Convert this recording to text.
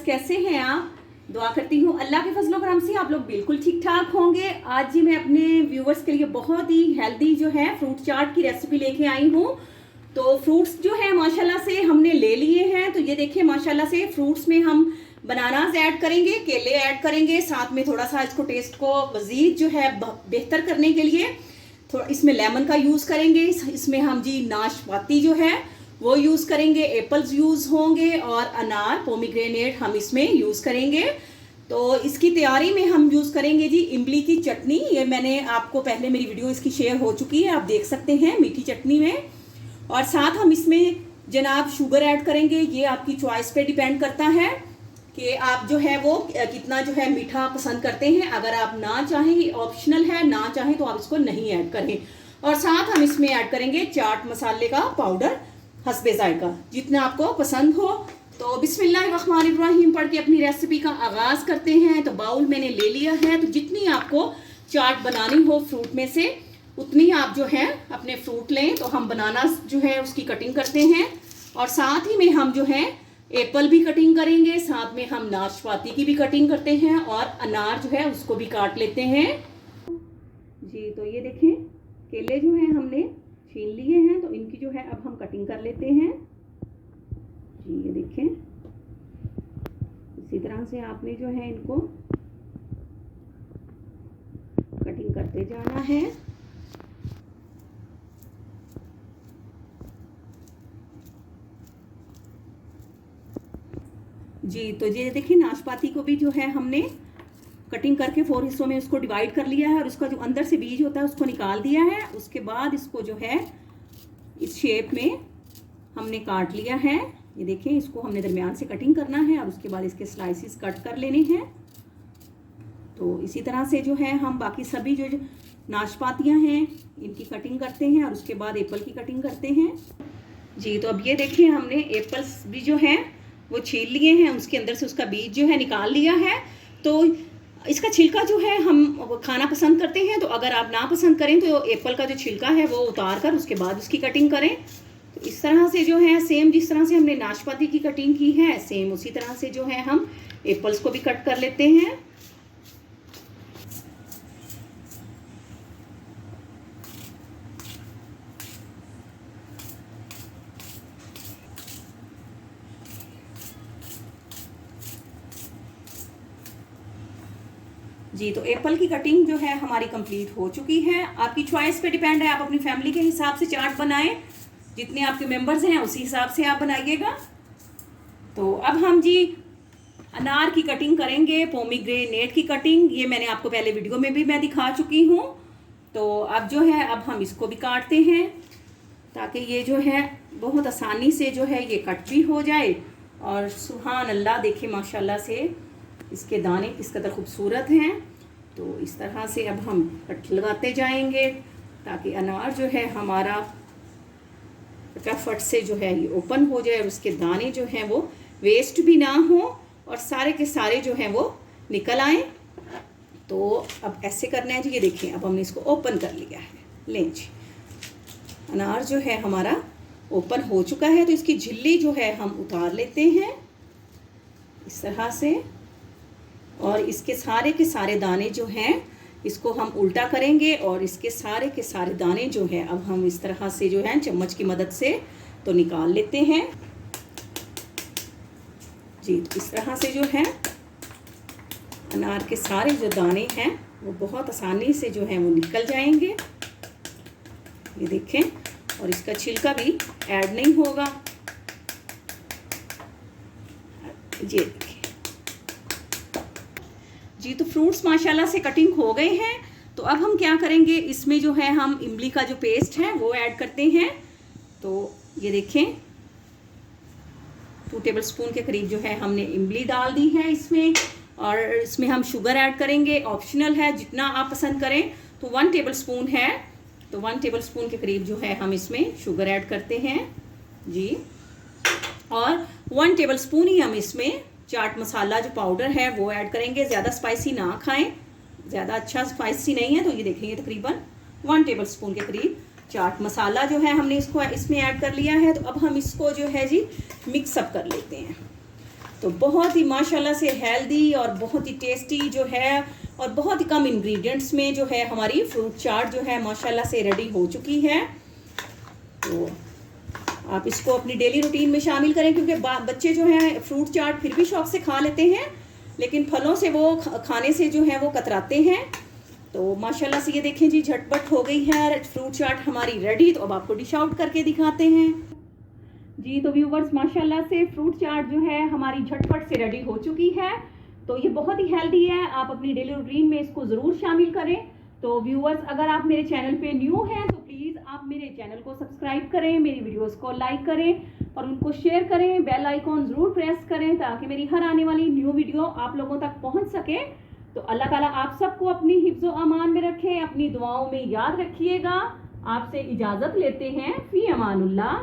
कैसे हैं आप? दुआ करती हूँ अल्लाह के फजलो करम से आप लोग बिल्कुल ठीक ठाक होंगे। आज जी मैं अपने व्यूवर्स के लिए बहुत ही हेल्दी जो है फ्रूट चाट की रेसिपी लेके आई हूँ। तो फ्रूट्स जो है माशाल्लाह से हमने ले लिए हैं। तो ये देखिए माशाल्लाह से फ्रूट्स में हम बनानास ऐड करेंगे, केले ऐड करेंगे, साथ में थोड़ा सा इसको टेस्ट को मज़ीद जो है बेहतर करने के लिए थोड़ा इसमें लेमन का यूज़ करेंगे। इसमें हम जी नाशपाती जो है वो यूज़ करेंगे, एप्पल्स यूज़ होंगे और अनार पोमीग्रेनेट हम इसमें यूज़ करेंगे। तो इसकी तैयारी में हम यूज़ करेंगे जी इमली की चटनी। ये मैंने आपको पहले मेरी वीडियो इसकी शेयर हो चुकी है, आप देख सकते हैं मीठी चटनी में। और साथ हम इसमें जनाब शुगर ऐड करेंगे। ये आपकी चॉइस पे डिपेंड करता है कि आप जो है वो कितना जो है मीठा पसंद करते हैं। अगर आप ना चाहें, ऑप्शनल है, ना चाहें तो आप इसको नहीं ऐड करें। और साथ हम इसमें ऐड करेंगे चाट मसाले का पाउडर हस्बे जायका, जितना आपको पसंद हो। तो बिस्मिल्लाहिर्रहमानिर्रहीम पढ़ के अपनी रेसिपी का आगाज़ करते हैं। तो बाउल मैंने ले लिया है। तो जितनी आपको चाट बनानी हो फ्रूट में से उतनी आप जो है अपने फ्रूट लें। तो हम बनाना जो है उसकी कटिंग करते हैं और साथ ही में हम जो है एप्पल भी कटिंग करेंगे, साथ में हम नाशपाती की भी कटिंग करते हैं और अनार जो है उसको भी काट लेते हैं जी। तो ये देखें केले जो है हमने छील लिए हैं, तो इनकी जो है अब हम कटिंग कर लेते हैं जी। ये देखें इसी तरह से आपने जो है इनको कटिंग करते जाना है जी। तो ये देखिए नाशपाती को भी जो है हमने कटिंग करके 4 हिस्सों में उसको डिवाइड कर लिया है और उसका जो अंदर से बीज होता है उसको निकाल दिया है। उसके बाद इसको जो है इस शेप में हमने काट लिया है। ये देखिए इसको हमने दरमियान से कटिंग करना है और उसके बाद इसके स्लाइसिस कट कर लेने हैं। तो इसी तरह से जो है हम बाकी सभी जो नाशपातियाँ हैं इनकी कटिंग करते हैं और उसके बाद एप्पल की कटिंग करते हैं जी। तो अब ये देखिए हमने एप्पल्स भी जो है वो छील लिए हैं, उसके अंदर से उसका बीज जो है निकाल लिया है। तो इसका छिलका जो है हम खाना पसंद करते हैं, तो अगर आप ना पसंद करें तो एप्पल का जो छिलका है वो उतार कर उसके बाद उसकी कटिंग करें। तो इस तरह से जो है सेम जिस तरह से हमने नाशपाती की कटिंग की है सेम उसी तरह से जो है हम एप्पल्स को भी कट कर लेते हैं जी। तो एप्पल की कटिंग जो है हमारी कंप्लीट हो चुकी है। आपकी चॉइस पे डिपेंड है, आप अपनी फैमिली के हिसाब से चाट बनाएं, जितने आपके मेंबर्स हैं उसी हिसाब से आप बनाइएगा। तो अब हम जी अनार की कटिंग करेंगे, पोमीग्रेनेट की कटिंग ये मैंने आपको पहले वीडियो में भी मैं दिखा चुकी हूँ। तो अब जो है अब हम इसको भी काटते हैं ताकि ये जो है बहुत आसानी से जो है ये कट भी हो जाए। और सुभान अल्लाह देखिए माशाल्लाह से इसके दाने किस कदर खूबसूरत हैं। तो इस तरह से अब हम कट लगाते जाएंगे ताकि अनार जो है हमारा फटाफट से जो है ये ओपन हो जाए और उसके दाने जो हैं वो वेस्ट भी ना हो और सारे के सारे जो हैं वो निकल आएँ। तो अब ऐसे करना है जी। ये देखिए अब हमने इसको ओपन कर लिया है। लें जी अनार जो है हमारा ओपन हो चुका है। तो इसकी झिल्ली जो है हम उतार लेते हैं इस तरह से और इसके सारे के सारे दाने जो हैं इसको हम उल्टा करेंगे और इसके सारे के सारे दाने जो हैं अब हम इस तरह से जो है चम्मच की मदद से तो निकाल लेते हैं जी। तो इस तरह से जो है अनार के सारे जो दाने हैं वो बहुत आसानी से जो है वो निकल जाएंगे। ये देखें और इसका छिलका भी ऐड नहीं होगा। ये देखिए जी। तो फ्रूट्स माशाल्लाह से कटिंग हो गए हैं। तो अब हम क्या करेंगे, इसमें जो है हम इमली का जो पेस्ट है वो ऐड करते हैं। तो ये देखें 2 टेबलस्पून के करीब जो है हमने इमली डाल दी है इसमें और इसमें हम शुगर ऐड करेंगे, ऑप्शनल है, जितना आप पसंद करें। तो 1 टेबलस्पून है, तो 1 टेबलस्पून के करीब जो है हम इसमें शुगर ऐड करते हैं जी। और 1 टेबलस्पून ही हम इसमें चाट मसाला जो पाउडर है वो ऐड करेंगे। ज़्यादा स्पाइसी ना खाएं, ज़्यादा अच्छा स्पाइसी नहीं है। तो ये देखेंगे तकरीबन 1 टेबलस्पून के करीब चाट मसाला जो है हमने इसको इसमें ऐड कर लिया है। तो अब हम इसको जो है जी मिक्सअप कर लेते हैं। तो बहुत ही माशाल्लाह से हेल्दी और बहुत ही टेस्टी जो है और बहुत ही कम इंग्रेडिएंट्स में जो है हमारी फ्रूट चाट जो है माशाल्लाह से रेडी हो चुकी है। तो आप इसको अपनी डेली रूटीन में शामिल करें, क्योंकि बच्चे जो हैं फ्रूट चाट फिर भी शौक से खा लेते हैं, लेकिन फलों से वो खाने से जो है वो कतराते हैं। तो माशाल्लाह से ये देखें जी, झटपट हो गई है फ्रूट चाट हमारी रेडी। तो अब आपको डिश आउट करके दिखाते हैं जी। तो व्यूवर्स माशाल्लाह से फ्रूट चाट जो है हमारी झटपट से रेडी हो चुकी है। तो ये बहुत ही हेल्दी है, आप अपनी डेली रूटीन में इसको ज़रूर शामिल करें। तो व्यूवर्स अगर आप मेरे चैनल पे न्यू हैं तो प्लीज़ आप मेरे चैनल को सब्सक्राइब करें, मेरी वीडियोस को लाइक करें और उनको शेयर करें, बेल आइकॉन ज़रूर प्रेस करें ताकि मेरी हर आने वाली न्यू वीडियो आप लोगों तक पहुंच सके। तो अल्लाह ताला आप सबको अपनी हिफ्ज़ो अमान में रखे, अपनी दुआओं में याद रखिएगा। आपसे इजाज़त लेते हैं, फ़ी अमानुल्लाह।